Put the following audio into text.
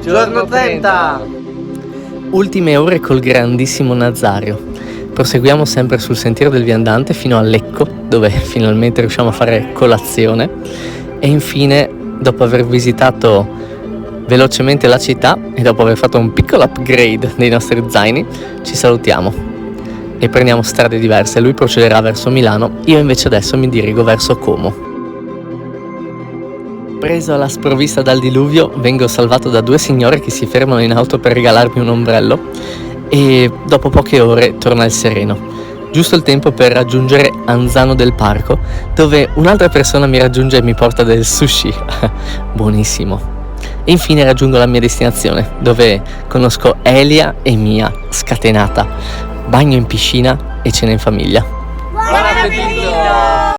Giorno 30! Ultime ore col grandissimo Nazario. Proseguiamo sempre sul sentiero del viandante fino a Lecco, dove finalmente riusciamo a fare colazione. E infine, dopo aver visitato velocemente la città e dopo aver fatto un piccolo upgrade dei nostri zaini, ci salutiamo e prendiamo strade diverse. Lui procederà verso Milano, io invece adesso mi dirigo verso Como. Preso alla sprovvista dal diluvio, vengo salvato da 2 signore che si fermano in auto per regalarmi un ombrello e dopo poche ore torna il sereno. Giusto il tempo per raggiungere Anzano del Parco, dove un'altra persona mi raggiunge e mi porta del sushi. Buonissimo. E infine raggiungo la mia destinazione, dove conosco Elia e Mia, scatenata. Bagno in piscina e cena in famiglia. Buon appetito!